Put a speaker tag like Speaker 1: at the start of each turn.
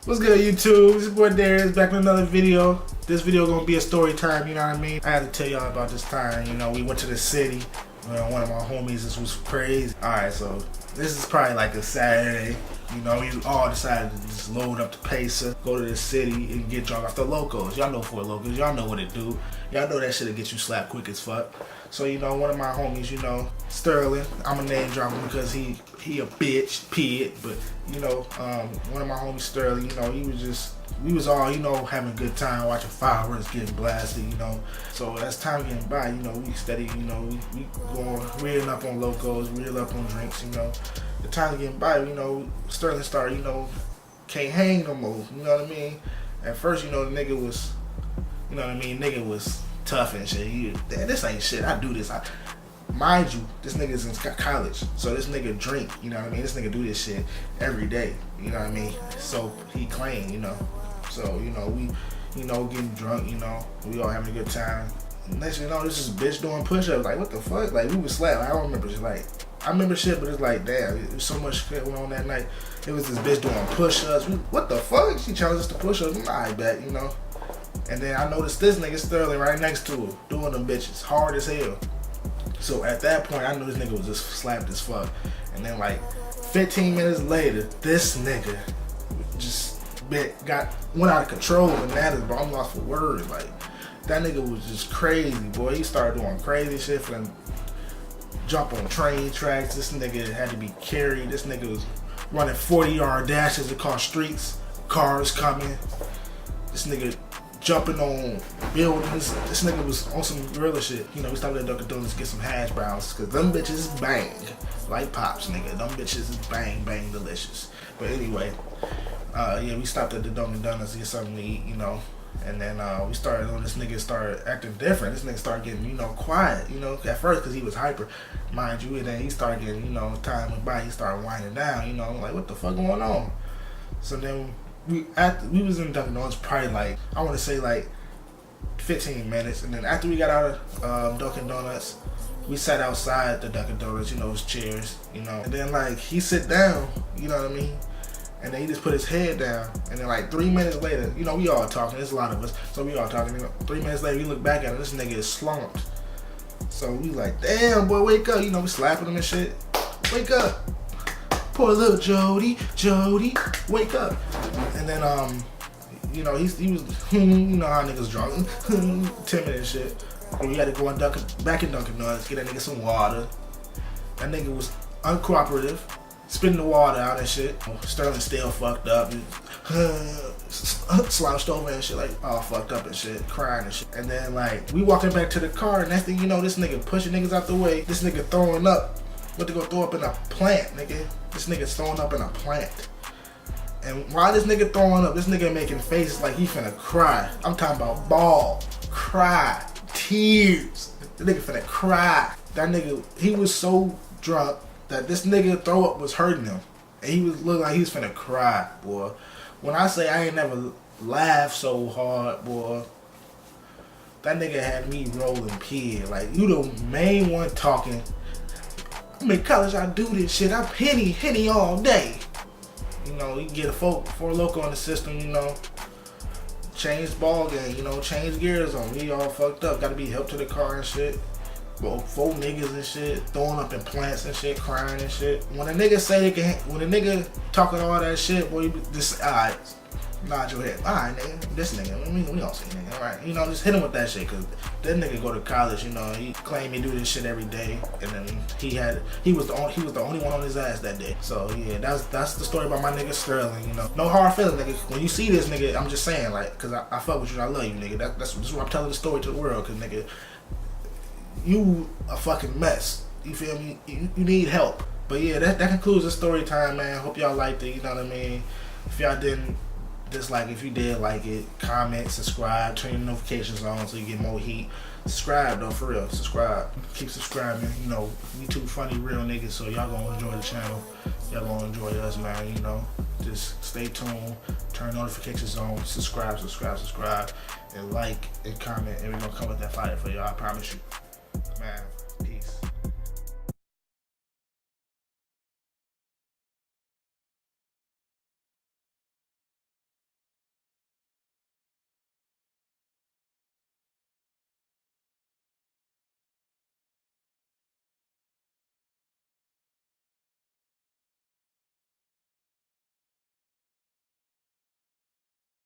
Speaker 1: What's good, YouTube? It's your boy Darius back with another video. This video gonna be a story time, you know what I mean? I had to tell y'all about this time, you know, we went to the city. One of my homies, this was crazy. Alright, so this is probably like a Saturday. You know, we all decided to just load up the Pacer, go to the city and get drunk off the locals. Y'all know for locals, y'all know what it do. Y'all know that shit'll get you slapped quick as fuck. So, you know, one of my homies, you know, Sterling, I'm a name drop him because he a bitch, pig, but, you know, one of my homies, Sterling, you know, we was all, you know, having a good time, watching fireworks getting blasted, you know. So as time getting by, you know, we steady, you know, we going, reeling up on locals, reeling up on drinks, you know. The time getting by, you know, Sterling started, you know, can't hang no more, you know what I mean? At first, you know, the nigga was, you know what I mean, nigga was tough and shit. Damn, this ain't shit, I do this. Mind you, this nigga's in college, so this nigga drink, you know what I mean? This nigga do this shit every day, you know what I mean? So he claimed, you know. So, you know, we, you know, getting drunk, you know, we all having a good time. Next you know, this is bitch doing push-ups, like, what the fuck? Like, we was slapped. I don't remember shit, like, I remember shit, but it's like, damn, it was so much shit went on that night. It was this bitch doing push-ups. What the fuck? She challenged us to push-ups. I bet, you know. And then I noticed this nigga Sterling right next to her, doing them bitches, hard as hell. So at that point, I knew this nigga was just slapped as fuck. And then like 15 minutes later, this nigga just went out of control and that is, bro, I'm lost for words. Like, that nigga was just crazy, boy. He started doing crazy shit for them. Jump on train tracks. This nigga had to be carried. This nigga was running 40-yard dashes across streets, cars coming. This nigga jumping on buildings. This nigga was on some gorilla shit. You know, we stopped at Dunkin' Donuts to get some hash browns, cause them bitches bang. Like Pops, nigga. Them bitches is bang, bang delicious. But anyway, yeah, we stopped at the Dunkin' Donuts to get something to eat, you know. And then we started on this nigga started acting different. This nigga started getting, you know, quiet, you know, at first because he was hyper, mind you. And then he started getting, you know, time went by, he started winding down, you know, like, what the fuck going on? So then we was in Dunkin' Donuts probably like, I want to say like 15 minutes. And then after we got out of Dunkin' Donuts, we sat outside the Dunkin' Donuts, you know, his chairs, you know. And then like he sit down, you know what I mean? And then he just put his head down. And then like 3 minutes later, you know, we all talking. There's a lot of us, so we all talking. You know, 3 minutes later, we look back at him. This nigga is slumped. So we like, damn, boy, wake up. You know, we slapping him and shit. Wake up. Poor little Jody, wake up. And then, you know, he was, you know how niggas drunk, timid and shit. And we had to go on back in Dunkin' Donuts, get that nigga some water. That nigga was uncooperative. Spitting the water out and shit. Sterling still fucked up. Slouched over and shit, like all fucked up and shit, crying and shit. And then like we walking back to the car, and next thing you know, this nigga pushing niggas out the way. This nigga throwing up. Went to go throw up in a plant, nigga. This nigga's throwing up in a plant. And while this nigga throwing up, this nigga making faces like he finna cry. I'm talking about bawl, cry, tears. The nigga finna cry. That nigga, he was so drunk that this nigga throw up was hurting him. And he was looking like he was finna cry, boy. When I say I ain't never laughed so hard, boy, that nigga had me rolling pig. Like, you the main one talking. I'm in college, I do this shit. I'm henny all day. You know, you get a four loco on the system, you know. Change ball game, you know, change gears on. We all fucked up. Gotta be helped to the car and shit. Bro, 4 niggas and shit, throwing up in plants and shit, crying and shit. When a nigga say they can, when a nigga talking all that shit, boy, you just, alright, nod your head. Alright, nigga, this nigga, we don't see nigga, alright. You know, just hit him with that shit, cause that nigga go to college, you know, he claimed he do this shit every day, and then he was the only one on his ass that day. So yeah, that's the story about my nigga Sterling, you know. No hard feelings, nigga. When you see this nigga, I'm just saying, like, cause I fuck with you, I love you, nigga. That's what I'm telling the story to the world, cause nigga, you a fucking mess. You feel me? You need help. But yeah, that concludes the story time, man. Hope y'all liked it, you know what I mean? If y'all didn't dislike it, if you did like it, comment, subscribe, turn your notifications on so you get more heat. Subscribe though, for real. Subscribe. Keep subscribing. You know, we two funny real niggas, so y'all gonna enjoy the channel. Y'all gonna enjoy us, man, you know. Just stay tuned, turn notifications on, subscribe, and like and comment, and we're gonna come with that fire for y'all, I promise you. Man.